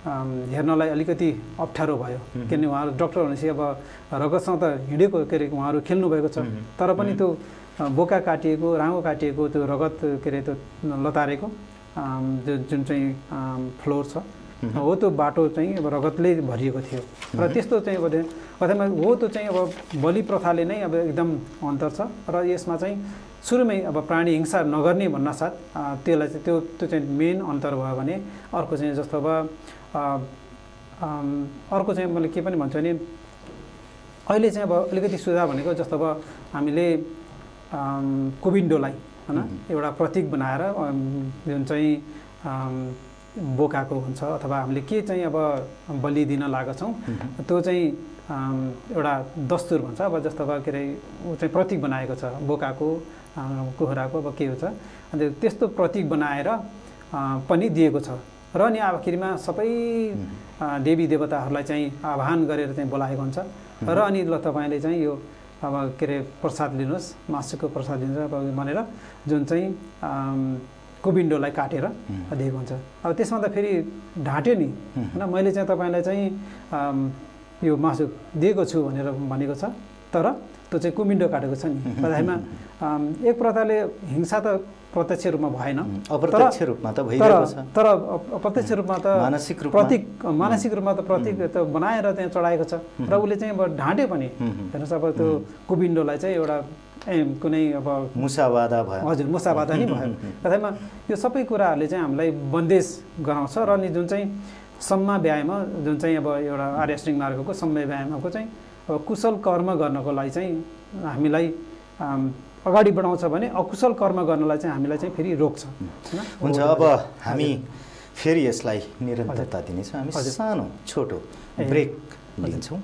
हेर्नलाई अलिकति अप्ठ्यारो भयो, किनभने उहाँहरू डक्टर भनेपछि अब रगतसँग त हिँडेको के अरे उहाँहरू खेल्नुभएको छ, तर पनि त्यो बोका काटिएको राँगो काटिएको त्यो रगत के अरे त्यो लतारेको जुन चाहिँ फ्लोर छ हो त्यो बाटो चाहिँ अब रगतले भरिएको थियो। र त्यस्तो चाहिँ अब कथामा हो त्यो चाहिँ अब बलि प्रथाले नै अब एकदम अन्तर छ। र यसमा चाहिँ सुरुमै अब प्राणी हिंसा नगर्ने भन्नासाथ त्यसलाई चाहिँ त्यो चाहिँ मेन अन्तर भयो भने अर्को चाहिँ जस्तो अब अर्को चाहिँ मैले के पनि भन्छु भने अहिले चाहिँ अब अलिकति सुझाव भनेको जस्तो अब हामीले कोविन्डोलाई होइन एउटा प्रतीक बनाएर जुन चाहिँ बोकाएको हुन्छ अथवा हामीले के चाहिँ अब बलि दिन लागेका छौँ त्यो चाहिँ एउटा दस्तुर भन्छ अब जस्तो अब के अरे ऊ चाहिँ प्रतीक बनाएको छ बोकाको कुखुराको अब के हुन्छ अनि त्यस्तो प्रतीक बनाएर पनि दिएको छ र अनि आखिरमा सबै देवी देवताहरूलाई चाहिँ आह्वान गरेर चाहिँ बोलाएको हुन्छ र अनि ल तपाईँले चाहिँ यो अब के अरे प्रसाद लिनुहोस् मासुको प्रसाद लिनुहोस् अब भनेर जुन चाहिँ कुबिन्डोलाई काटेर दिएको हुन्छ अब त्यसमा त फेरि ढाँट्यो नि होइन मैले चाहिँ तपाईँलाई चाहिँ यो मासु दिएको छु भनेर भनेको छ तर त्यो चाहिँ कुबिन्डो काटेको छ नि पछाडिमा एक प्रकारले हिंसा त प्रत्यक्ष रूपमा भएन अप्रत्यक्ष रूपमा त भइरहेको छ तर अप्रत्यक्ष रूपमा त मानसिक रूपमा त प्रतीक त बनाएर त्यहाँ चढाएको छ र उसले चाहिँ अब ढाँट्यो पनि हेर्नुहोस् अब त्यो कुबिन्डोलाई चाहिँ एउटा कुनै अब मुसावादा भयो हजुर मुसावादा नै भयो तथापि यो सबै कुराहरूले चाहिँ हामीलाई बन्देज गराउँछ र अनि जुन चाहिँ सम्मा व्यायाम जुन चाहिँ अब एउटा आर्य श्रृङ्ग मार्गको सम्मा व्यायामको चाहिँ अब कुशल कर्म गर्नको लागि चाहिँ हामीलाई अगाडि बढाउँछ भने अकुशल कर्म गर्नलाई चाहिँ हामीलाई चाहिँ फेरि रोक्छ हुन्छ अब हामी फेरि यसलाई निरन्तरता दिनेछौँ हामी सानो छोटो ब्रेक लिन्छौँ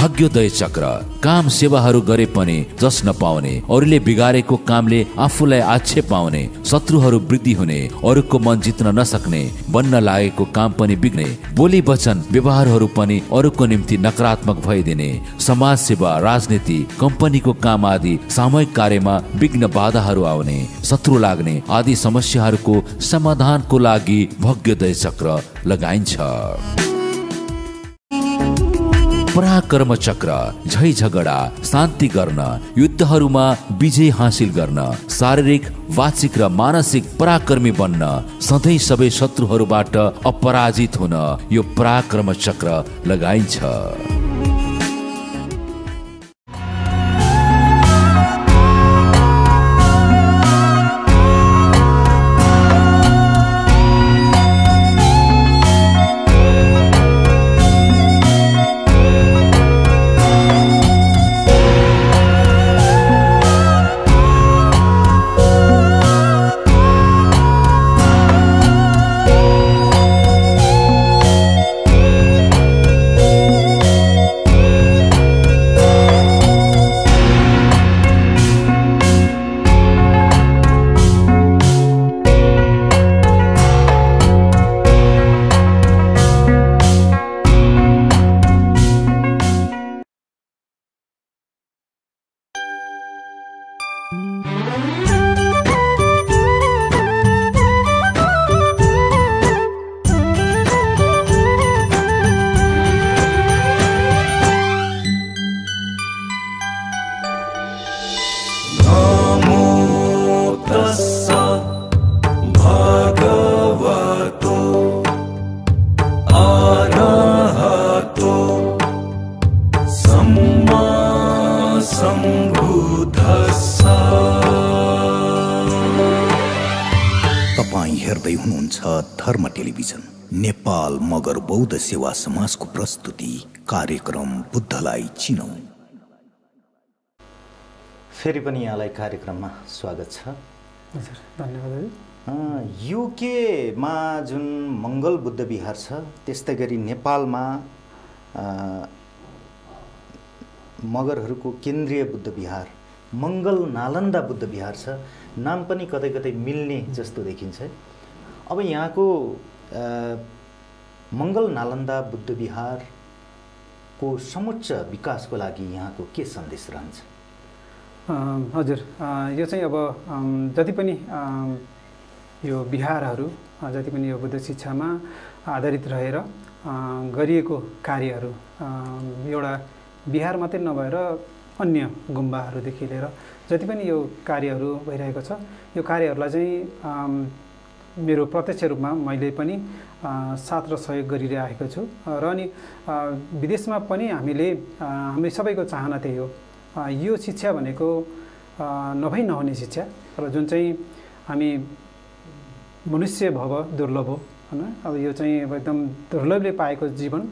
भाग्योदय चक्र काम सेवाहरू गरे पनि जस नपाउने अरूले बिगारेको कामले आफूलाई आक्षेप पाउने शत्रुहरू वृद्धि हुने अरूको मन जित्न नसक्ने बन्न लागेको काम पनि बिग्ने बोली वचन व्यवहारहरू पनि अरूको निम्ति नकारात्मक भइदिने समाज सेवा राजनीति कम्पनीको काम आदि सामूहिक कार्यमा विघ्न बाधाहरू आउने शत्रु लाग्ने आदि समस्याहरूको समाधानको लागि भाग्योदय चक्र लगाइन्छ। पराक्रम चक्र झै झगडा शान्ति गर्न युद्धहरूमा विजय हासिल गर्न शारीरिक वाचिक र मानसिक पराक्रमी बन्न सधैँ सबै शत्रुहरूबाट अपराजित हुन यो पराक्रम चक्र लगाइन्छ। धर्म टेलिभिजन नेपाल मगर बौद्ध सेवा समाजको प्रस्तुति कार्यक्रम बुद्धलाई चिनौ। फेरि पनि यहाँलाई कार्यक्रममा स्वागत छ। हजुर धन्यवाद। युकेमा जुन मङ्गल बुद्ध विहार छ त्यस्तै गरी नेपालमा मगरहरूको केन्द्रीय बुद्ध विहार मङ्गल नालन्दा बुद्ध विहार छ। नाम पनि कतै कतै मिल्ने जस्तो देखिन्छ। अब यहाँको मङ्गल नालन्दा बुद्ध विहारको समुच्च विकासको लागि यहाँको के सन्देश रहन्छ? हजुर यो चाहिँ अब जति पनि यो विहारहरू जति पनि यो बुद्ध शिक्षामा आधारित रहेर गरिएको कार्यहरू एउटा विहार मात्रै नभएर अन्य गुम्बाहरूदेखि लिएर जति पनि यो कार्यहरू भइरहेको छ यो कार्यहरूलाई चाहिँ मेरो प्रत्यक्ष रूपमा मैले पनि साथ र सहयोग गरिरहेको छु र अनि विदेशमा पनि हामी सबैको चाहना त्यही हो। यो शिक्षा भनेको नभई नहुने शिक्षा र जुन चाहिँ हामी मनुष्य भव दुर्लभ हो हैन। अब यो चाहिँ एकदम दुर्लभले पाएको जीवन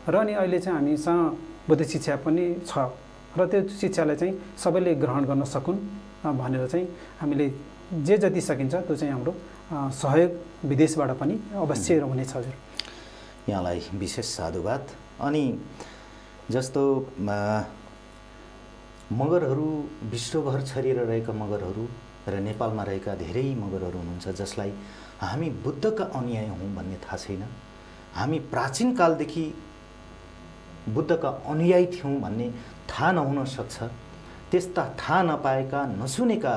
र अनि अहिले चाहिँ हामीसँग बुद्ध शिक्षा पनि छ र त्यो शिक्षालाई चाहिँ सबैले ग्रहण गर्न सकुन् भनेर चाहिँ हामीले जे जति सकिन्छ त्यो चाहिँ हाम्रो सहयोग विदेशबाट पनि अवश्य हुनेछ हजुर। यहाँलाई विशेष साधुवाद। अनि जस्तो मगरहरू विश्वभर छरिएर रहेका मगरहरू र नेपालमा रहेका धेरै मगरहरू हुनुहुन्छ जसलाई हामी बुद्धका अनुयायी हौँ भन्ने थाहा छैन, हामी प्राचीन कालदेखि बुद्धका अनुयायी थियौँ भन्ने थाहा नहुन सक्छ। त्यस्ता थाहा नपाएका नसुनेका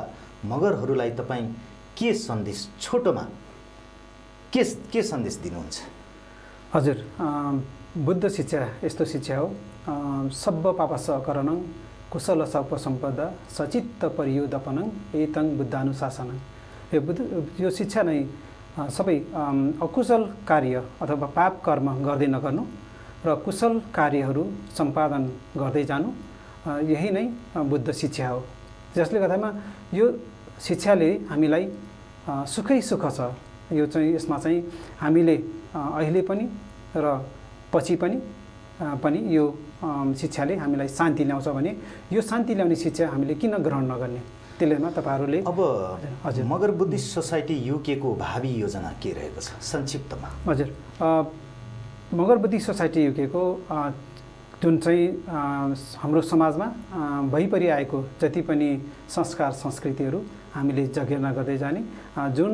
मगरहरूलाई तपाईँ के सन्देश छोटोमा के सन्देश दिनुहुन्छ? हजुर, बुद्ध शिक्षा यस्तो शिक्षा हो, सब्ब पापस अकरणं कुशल सौप सम्पदा सचित्त परियोदपनं एतं बुद्धानुशासनं। यो शिक्षा नै सबै अकुशल कार्य अथवा पाप कर्म गर्दै नगर्नु र कुशल कार्यहरू सम्पादन गर्दै जानु, यही नै बुद्ध शिक्षा हो। जसले गर्दामा यो शिक्षाले हामीलाई सुखै सुख छ। यो चाहिँ यसमा चाहिँ हामीले अहिले पनि र पछि पनि यो शिक्षाले हामीलाई शान्ति ल्याउँछ भने यो शान्ति ल्याउने शिक्षा हामीले किन ग्रहण नगर्ने? त्यसलेमा तपाईँहरूले अब हजुर मगर बुद्धिस्ट सोसाइटी युके को भावी योजना के रहेको छ संक्षिप्तमा? हजुर, मगर बुद्धिस्ट सोसाइटी युके को जुन चाहिँ हाम्रो समाजमा भइपरिआएको जति पनि संस्कार संस्कृतिहरू हामीले जगेर्ना गर्दै जाने, जुन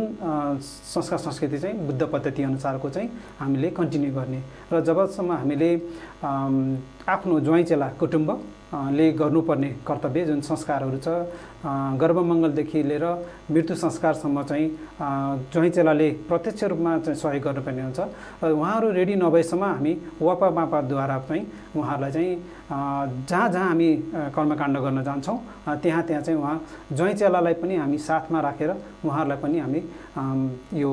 संस्कार संस्कृति चाहिँ बुद्ध पद्धति अनुसारको चाहिँ हामीले कन्टिन्यू गर्ने र जबसम्म हामीले आफ्नो ज्वाइँ चेला कुटुम्बले गर्नुपर्ने कर्तव्य जुन संस्कारहरू छ, गर्भमङ्गलदेखि लिएर मृत्यु संस्कारसम्म चाहिँ ज्वाइँ चेलाले प्रत्यक्ष रूपमा चाहिँ सहयोग गर्नुपर्ने हुन्छ। र उहाँहरू रेडी नभएसम्म हामी वापा मापाद्वारा चाहिँ उहाँहरूलाई चाहिँ जहाँ जहाँ हामी कर्मकाण्ड गर्न जान्छौँ त्यहाँ चाहिँ उहाँ ज्वाइँ चेलालाई पनि हामी साथमा राखेर उहाँहरूलाई पनि हामी यो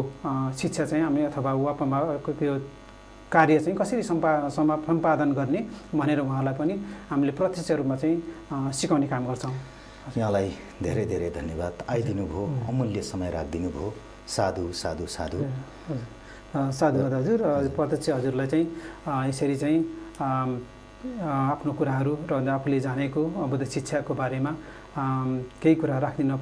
शिक्षा चाहिँ हामी अथवा वापामा यो कार्य चाहिँ कसरी सम्पादन गर्ने भनेर उहाँलाई पनि हामीले प्रत्यक्ष रूपमा चाहिँ सिकाउने काम गर्छौँ। यहाँलाई धेरै धेरै धन्यवाद, आइदिनु भयो, अमूल्य समय राखिदिनु भयो। साधु साधु साधु साधुवाद हजुर। प्रत्यक्ष हजुरलाई चाहिँ यसरी चाहिँ आफ्नो कुराहरू र आफूले जानेको बुद्ध शिक्षाको बारेमा केही कुरा राखिदिन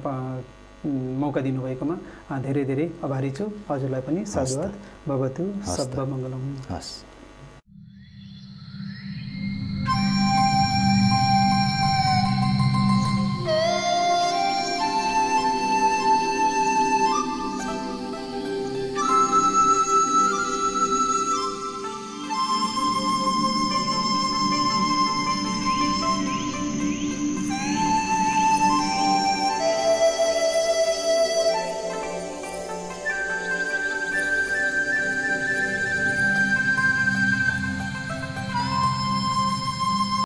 मौका दिनुभएकोमा धेरै धेरै आभारी छु। हजुरलाई पनि साधुवाद। भवतु सब्ब मङ्गलम्। हस्।